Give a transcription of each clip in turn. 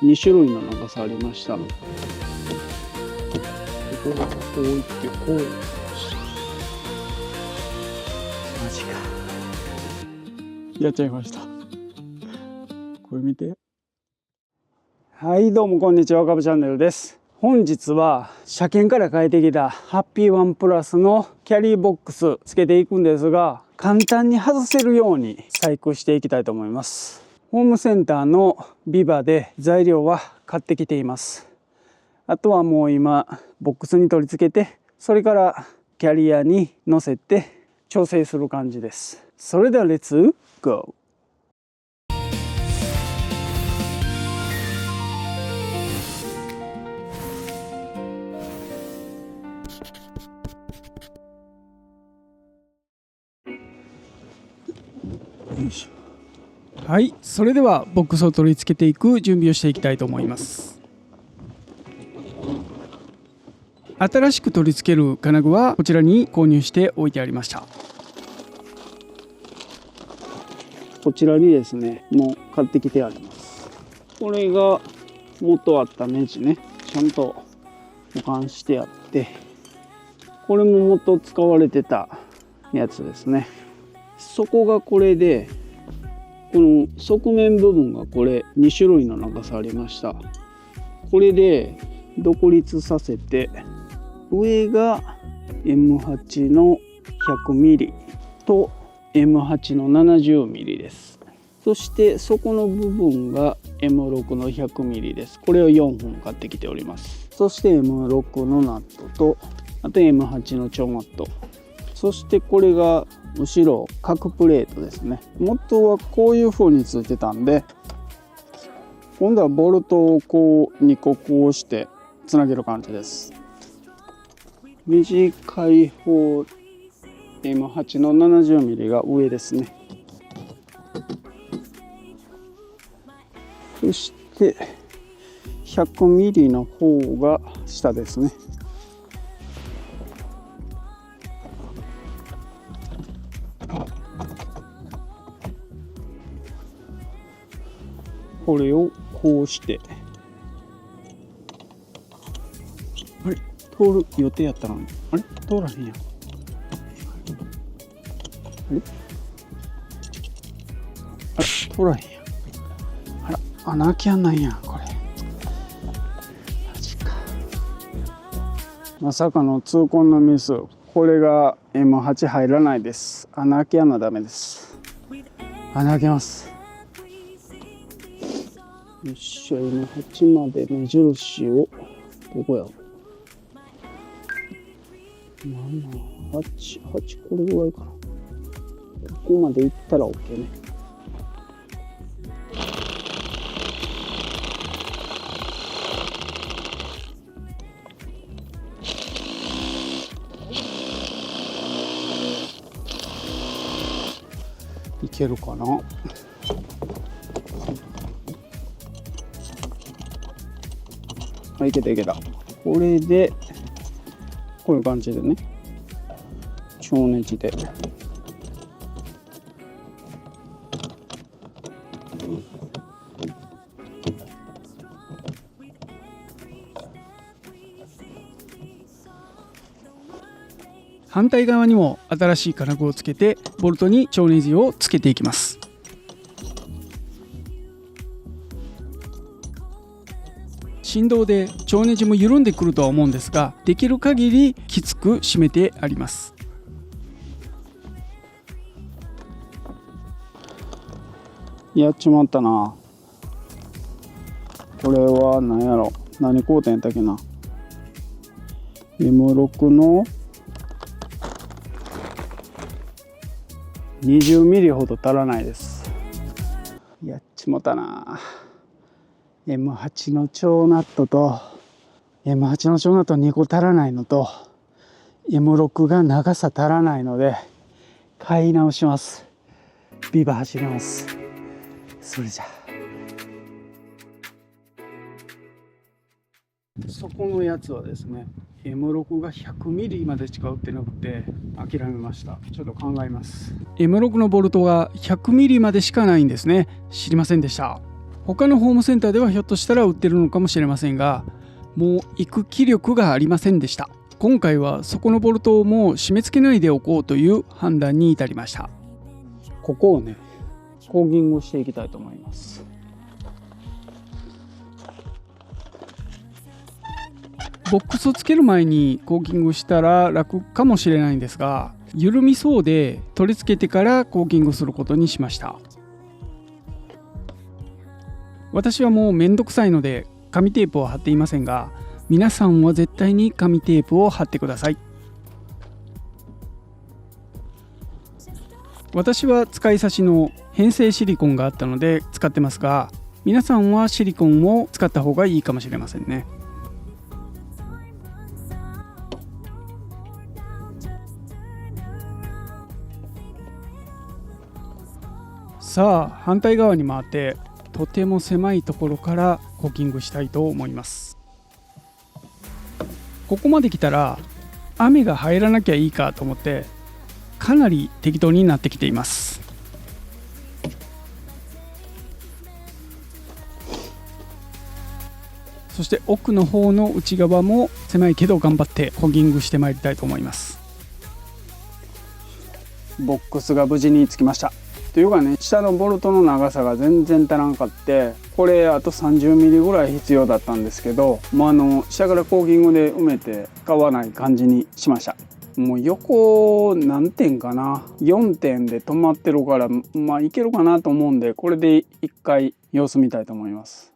2種類の長さありました。こういってこう。マジか。やっちゃいました。これ見て。はい、どうもこんにちは、かぶチャンネルです。本日は車検から帰ってきたハッピーワンプラスのキャリーボックスつけていくんですが、簡単に外せるように細工していきたいと思います。ホームセンターのビバで材料は買ってきています。あとはもう今ボックスに取り付けて、それからキャリアに乗せて調整する感じです。それではレッツゴー。はい、それではボックスを取り付けていく準備をしていきたいと思います。新しく取り付ける金具はこちらに購入しておいてありました。こちらにですね、もう買ってきてあります。これが元あったネジね、ちゃんと保管してあって、これも元使われてたやつですね。底がこれで、この側面部分がこれ2種類の長さありました。これで独立させて、上が M8 の 100mm と M8 の 70mm です。そして底の部分が M6 の 100mm です。これを4本買ってきております。そして M6 のナットと、あと M8 の超マット、そしてこれが後ろ角プレートですね。元はこういう風についてたんで、今度はボルトをこう2個こうしてつなげる感じです。短い方 M8 の 70mm が上ですね。そして 100mm の方が下ですね。これをこうして、あれ通る予定やったのに、あれ通らへんやん。あれ通らへんやん。あら、穴開きやんないやん、これ。マジか。まさかの痛恨のミス。これが M8 入らないです。穴開きやんなダメです。穴開けます。よっしゃ、M8 まで目印を、どこやろ。7、8、8、これぐらいかな。ここまで行ったら OK ね。いけるかな。いけたいけた。これでこういう感じでね、超ネジで反対側にも新しい金具をつけて、ボルトに超ネジをつけていきます。振動で超ネジも緩んでくるとは思うんですが、できる限りきつく締めてあります。やっちまったな。これは何やろ、何工程やったっけな。 M6 の 20mm ほど足らないです。やっちまったな。M8 の超ナットと M8 の超ナット2個足らないのと M6 が長さ足らないので買い直します。ビバ走ります。それじゃそこのやつはですね、M6 が 100mm までしか売ってなくて諦めました。ちょっと考えます。M6 のボルトが 100mm までしかないんですね。知りませんでした。他のホームセンターではひょっとしたら売ってるのかもしれませんが、もう行く気力がありませんでした。今回はそこのボルトをもう締め付けないでおこうという判断に至りました。ここをね、コーキングしていきたいと思います。ボックスをつける前にコーキングしたら楽かもしれないんですが、緩みそうで取り付けてからコーキングすることにしました。私はもうめんどくさいので紙テープを貼っていませんが、皆さんは絶対に紙テープを貼ってください。私は使い差しの変成シリコンがあったので使ってますが、皆さんはシリコンを使った方がいいかもしれませんね。さあ反対側に回ってとても狭いところからコーキングしたいと思います。ここまで来たら雨が入らなきゃいいかと思ってかなり適当になってきています。そして奥の方の内側も狭いけど頑張ってコーキングしてまいりたいと思います。ボックスが無事につきました。というかね、下のボルトの長さが全然足らんかって、これあと30ミリぐらい必要だったんですけど、もう下からコーキングで埋めて使わない感じにしました。もう横何点かな、4点で止まってるから、いけるかなと思うんで、これで一回様子見たいと思います。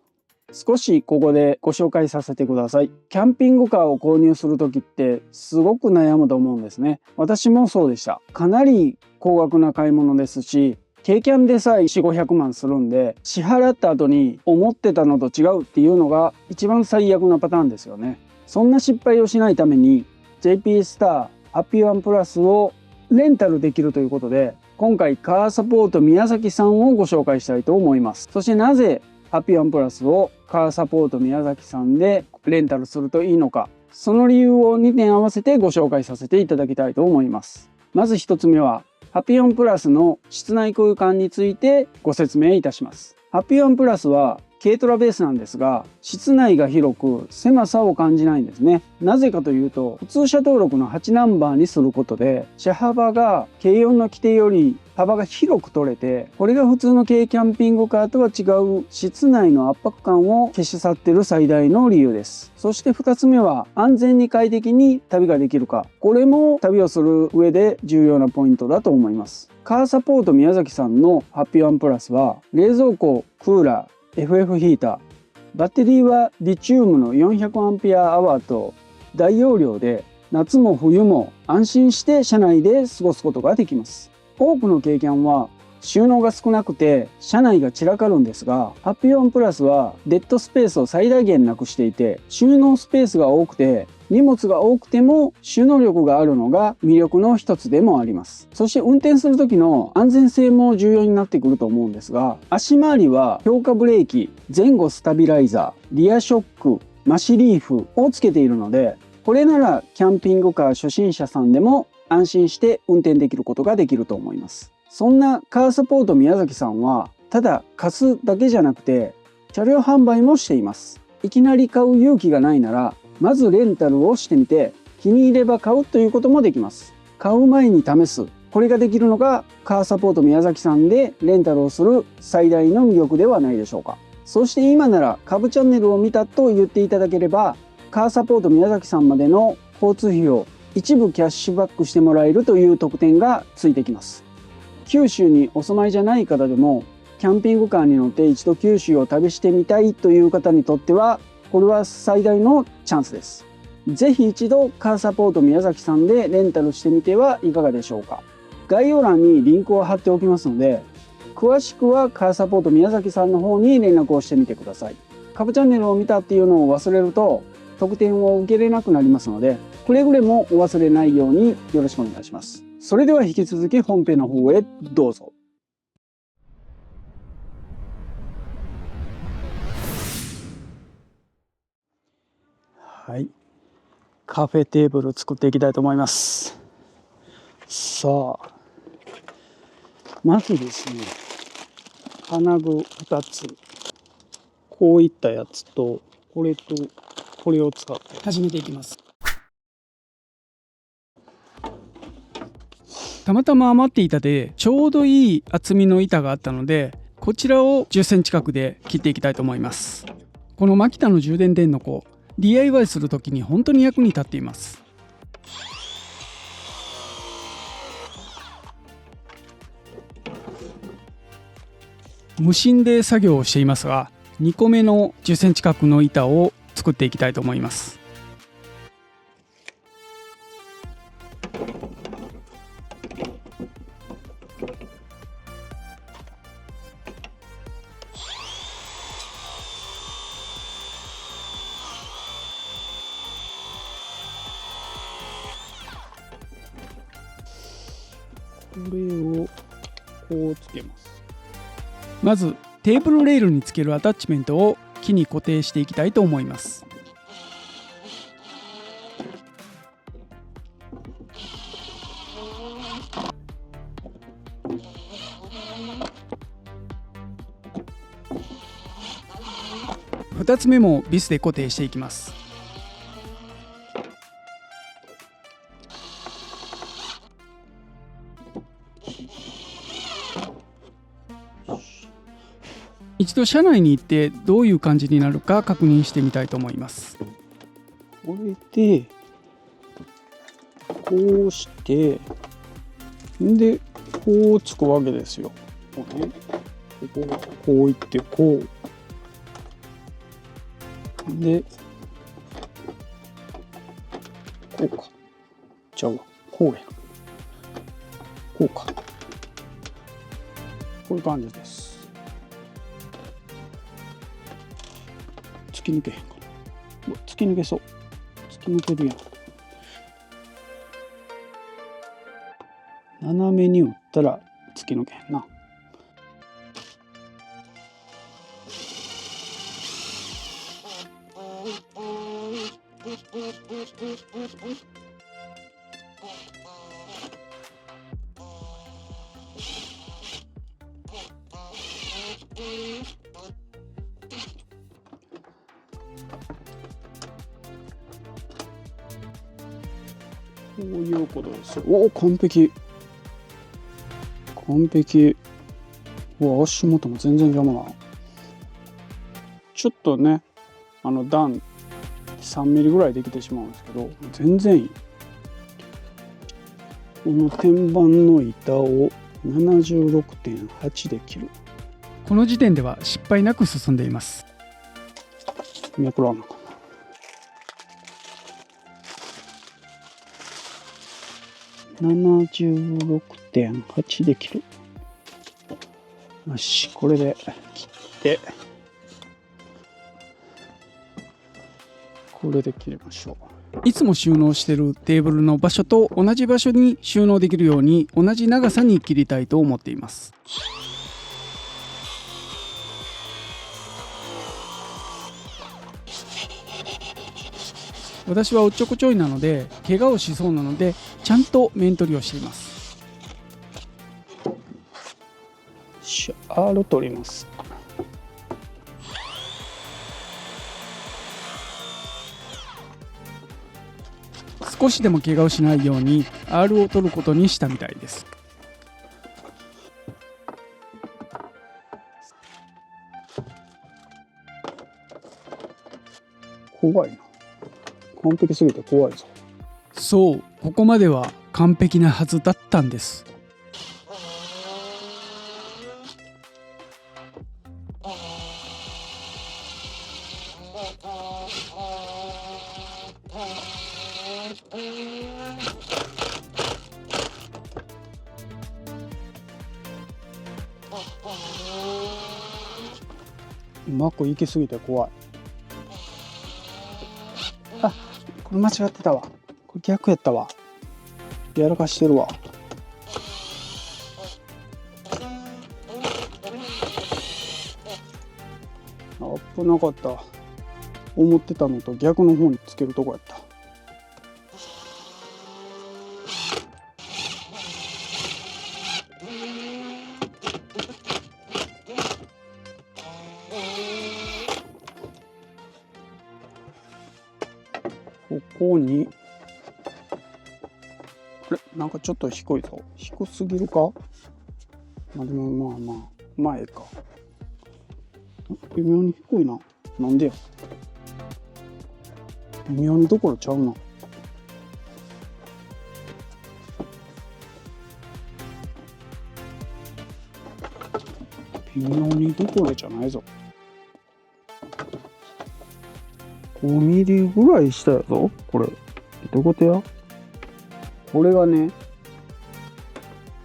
少しここでご紹介させてください。キャンピングカーを購入する時ってすごく悩むと思うんですね。私もそうでした。かなり高額な買い物ですし、軽キャンでさえ4、500万するんで、支払った後に思ってたのと違うっていうのが一番最悪なパターンですよね。そんな失敗をしないために JP スターハッピーワンプラスをレンタルできるということで、今回カーサポート宮崎さんをご紹介したいと思います。そしてなぜハッピーワンプラスをカーサポート宮崎さんでレンタルするといいのか、その理由を2点合わせてご紹介させていただきたいと思います。まず1つ目はハッピーワンプラスの室内空間についてご説明いたします。ハッピーワンプラスは軽トラベースなんですが、室内が広く狭さを感じないんですね。なぜかというと、普通車登録の8ナンバーにすることで車幅が軽4の規定より幅が広く取れて、これが普通の軽キャンピングカーとは違う室内の圧迫感を消し去っている最大の理由です。そして2つ目は安全に快適に旅ができるか。これも旅をする上で重要なポイントだと思います。カーサポート宮崎さんのハッピーワンプラスは冷蔵庫、クーラー、FF ヒーター、バッテリーはリチウムの 400Ah と大容量で、夏も冬も安心して車内で過ごすことができます。多くの軽キャンは収納が少なくて車内が散らかるんですが、ハッピーワンプラスはデッドスペースを最大限なくしていて、収納スペースが多くて荷物が多くても収納力があるのが魅力の一つでもあります。そして運転する時の安全性も重要になってくると思うんですが、足回りは強化ブレーキ、前後スタビライザー、リアショック、マシリーフをつけているので、これならキャンピングカー初心者さんでも安心して運転できることができると思います。そんなカーサポート宮崎さんは、ただ貸すだけじゃなくて車両販売もしています。いきなり買う勇気がないなら、まずレンタルをしてみて気に入れば買うということもできます。買う前に試す、これができるのがカーサポート宮崎さんでレンタルをする最大の魅力ではないでしょうか。そして今なら株チャンネルを見たと言っていただければ、カーサポート宮崎さんまでの交通費を一部キャッシュバックしてもらえるという特典がついてきます。九州にお住まいじゃない方でもキャンピングカーに乗って一度九州を旅してみたいという方にとっては、これは最大のチャンスです。ぜひ一度カーサポート宮崎さんでレンタルしてみてはいかがでしょうか。概要欄にリンクを貼っておきますので、詳しくはカーサポート宮崎さんの方に連絡をしてみてください。株チャンネルを見たっていうのを忘れると特典を受けれなくなりますので、くれぐれもお忘れないようによろしくお願いします。それでは引き続き本編の方へどうぞ。はい、カフェテーブル作っていきたいと思います。さあ、まずですね、金具2つ、こういったやつとこれとこれを使って始めていきます。たまたま余っていたでちょうどいい厚みの板があったので、こちらを10センチ角で切っていきたいと思います。このマキタの充電電の子、 DIY するときに本当に役に立っています。無心で作業をしていますが、2個目の10センチ角の板を作っていきたいと思います。これをこうつけます。まずテーブルレールにつけるアタッチメントを木に固定していきたいと思います。2つ目もビスで固定していきます。一度車内に行ってどういう感じになるか確認してみたいと思います。これでこうしてでこうつくわけですよ。こうね、こういってこうでこうかちゃうわこうやこうかこういう感じです。突き抜けへんかな。突き抜けそう。突き抜けるやん。斜めに打ったら突き抜けへんな。こういうことですよ。おお、完璧。完璧。うわ、足元も全然邪魔な。ちょっとね、段3ミリぐらいできてしまうんですけど、全然いい。この天板の板を 76.8 で切る。この時点では失敗なく進んでいます。めくらなかな。76.8 で切る。よし、これで切って、これで切りましょいつも収納しているテーブルの場所と同じ場所に収納できるように同じ長さに切りたいと思っています。私はおっちょこちょいなので怪我をしそうなのでちゃんと面取りをしています。う。R 取ります。少しでも怪我をしないように R を取ることにしたみたいです。怖いな。完璧すぎて怖いぞ。そう、ここまでは完璧なはずだったんです。うまくいきすぎて怖い。あ、これ間違ってたわ。これ逆やったわ。やらかしてるわ。危なかった。思ってたのと逆の方につけるとこやった。こにあれなんかちょっと低いぞ。低すぎるか。まあでもまあええか。微妙に低いな。なんでや。微妙にどころちゃうな。微妙にどころじゃないぞ。5ミリぐらい下やぞ。これどういうことや。これがね、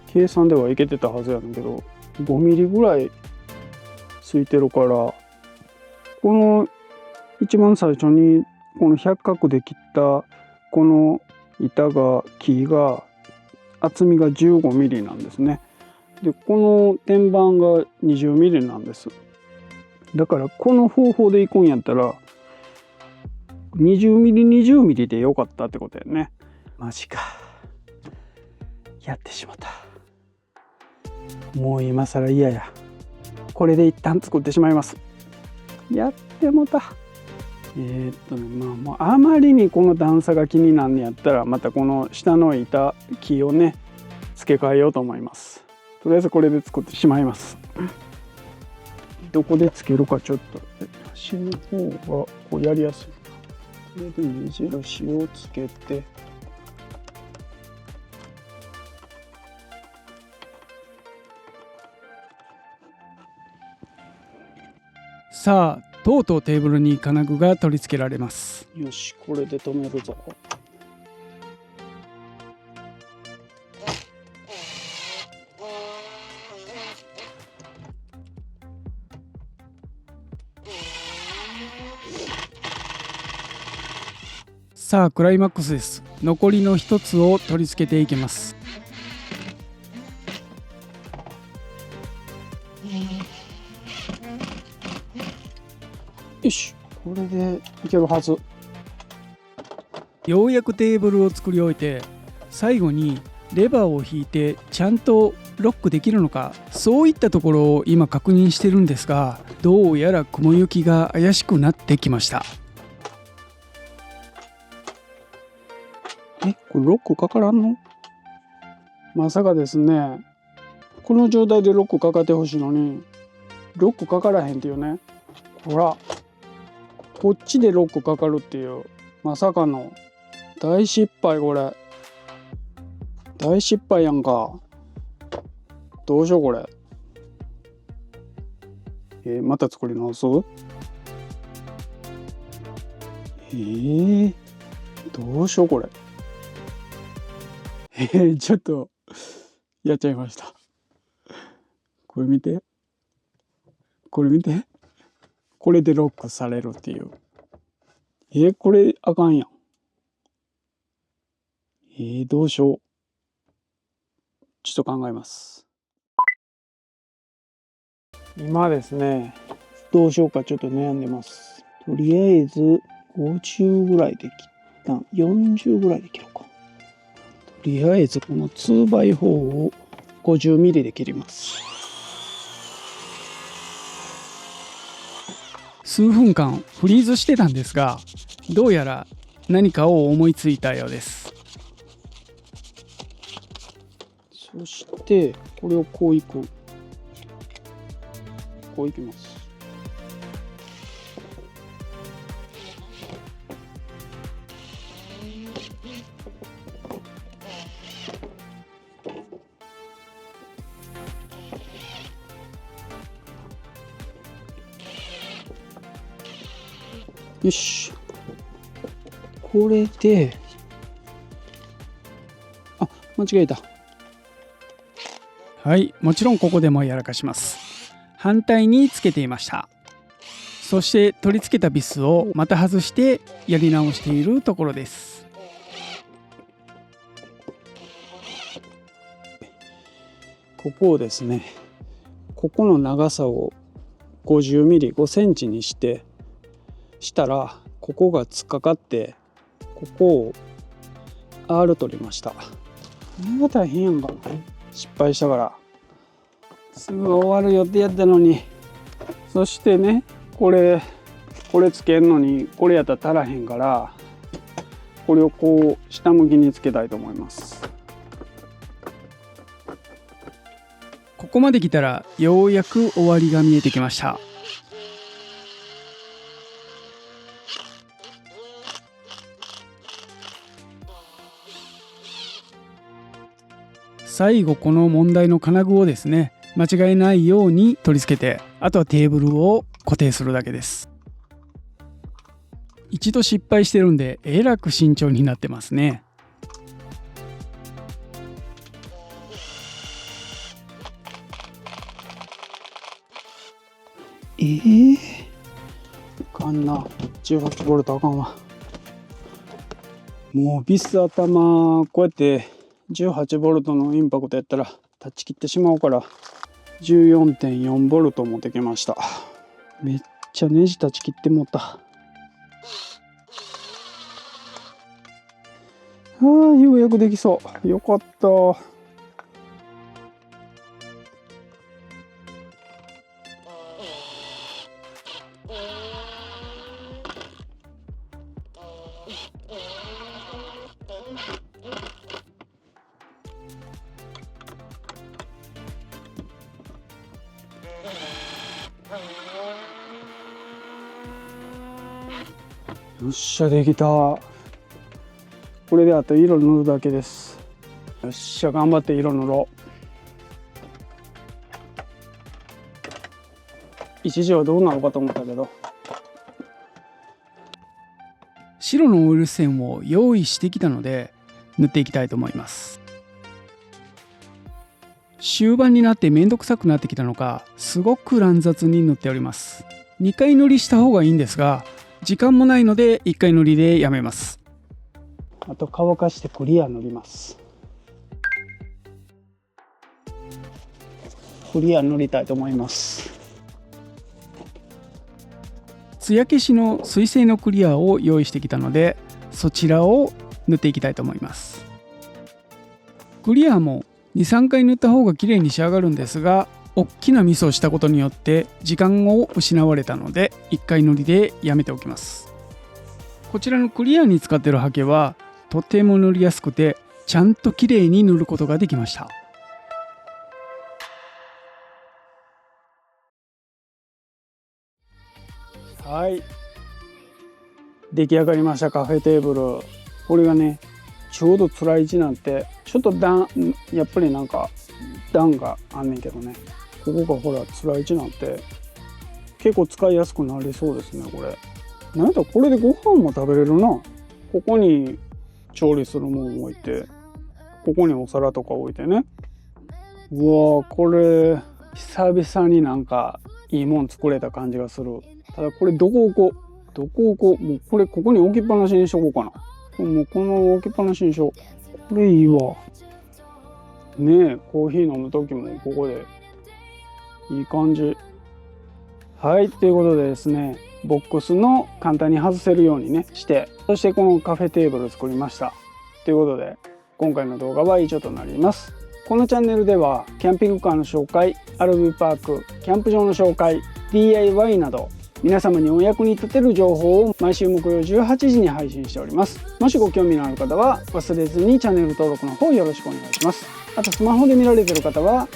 計算ではいけてたはずやねんけど、5ミリぐらいついてるから、この一番最初にこの百角で切ったこの木が厚みが15ミリなんですね。でこの天板が20ミリなんです。だからこの方法でいくんやったら20ミリ20ミリでよかったってことやね。マジか、やってしまった。もう今更嫌や。これで一旦作ってしまいます。やってもた。もうあまりにこの段差が気になんねやったらまたこの下の木をね付け替えようと思います。とりあえずこれで作ってしまいます。どこでつけるかちょっと端の方がこうやりやすい。これで目印をつけて、さあ、とうとうテーブルに金具が取り付けられます。よし、これで止めるぞ。さあ、クライマックスです。残りの一つを取り付けていきます。よし、これでいけるはず。ようやくテーブルを作り終えて、最後にレバーを引いてちゃんとロックできるのか、そういったところを今確認してるんですが、どうやら雲行きが怪しくなってきました。これロックかからんの？まさかですね。この状態でロックかかってほしいのにロックかからへんっていうね。ほら、こっちでロックかかるっていうまさかの大失敗。これ大失敗やんか。どうしようこれ。また作り直す？どうしようこれ。ちょっとやっちゃいました。これ見て、これ見て、これでロックされるっていう。これあかんやん。どうしよう。ちょっと考えます。今ですね、どうしようかちょっと悩んでます。とりあえず50ぐらいで切った、40ぐらいで切ろうか。とりあえずこの 2x4 を50ミリで切ります。数分間フリーズしてたんですが、どうやら何かを思いついたようです。そしてこれをこういく。こういきます。よし。これで、間違えた。はい、もちろんここでもやらかします。反対につけていました。そして取り付けたビスをまた外してやり直しているところです。ここをですね、ここの長さを50ミリ5センチにしたら、ここが突っかかってここを R 取りました。これが大変やんか。失敗したからすぐ終わる予定やったのに。そしてね、これつけんのにこれやったら足らへんから、これをこう下向きにつけたいと思います。ここまで来たらようやく終わりが見えてきました。最後この問題の金具をですね、間違えないように取り付けて、あとはテーブルを固定するだけです。一度失敗してるんでえらく慎重になってますね。あかんな。18ボルトあかんわ。もうビス頭こうやって18ボルトのインパクトやったら断ち切ってしまうから 14.4 ボルト持ってきました。めっちゃネジ断ち切ってもった。ようやくできそう。よかった。よっしゃ、できた。これであと色塗るだけです。よっしゃ、頑張って色塗ろう。一時はどうなるかと思ったけど。白のオイル線を用意してきたので塗っていきたいと思います。終盤になってめんどくさくなってきたのか、すごく乱雑に塗っております。2回塗りした方がいいんですが、時間もないので1回塗りでやめます。あと乾かしてクリア塗ります。クリア塗りたいと思います。艶消しの水性のクリアを用意してきたので、そちらを塗っていきたいと思います。クリアも 2,3 回塗った方が綺麗に仕上がるんですが、大きなミスをしたことによって時間を失われたので1回塗りでやめておきます。こちらのクリアに使っているハケはとても塗りやすくて、ちゃんと綺麗に塗ることができました。はい、出来上がりました。カフェテーブル。これがね、ちょうどつらい位置なんて、ちょっとやっぱりなんか段があんねんけどね、ここがほらつらい位置なんて結構使いやすくなりそうですね。これなんだ、これでご飯も食べれるな。ここに調理するもん置いて、ここにお皿とか置いてね。うわー、これ久々になんかいいもん作れた感じがする。ただこれどこ置こう。もうこれここに置きっぱなしにしとこうかな。もうこの置きっぱなしにしよう。これいいわね。え、コーヒー飲む時もここでいい感じ。はい、ということでですね、ボックスの簡単に外せるようにねして、そしてこのカフェテーブルを作りました。ということで今回の動画は以上となります。このチャンネルではキャンピングカーの紹介、RV パーク、キャンプ場の紹介、 DIY など皆様にお役に立てる情報を毎週木曜18時に配信しております。もしご興味のある方は忘れずにチャンネル登録の方よろしくお願いします。あとスマホで見られている方は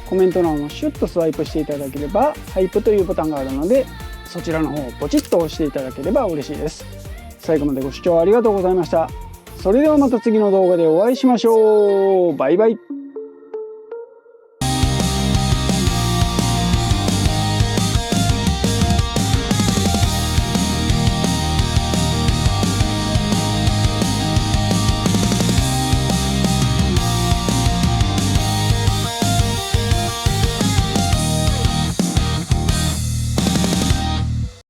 コメント欄をシュッとスワイプしていただければハイプというボタンがあるので、そちらの方をポチッと押していただければ嬉しいです。最後までご視聴ありがとうございました。それではまた次の動画でお会いしましょう。バイバイ。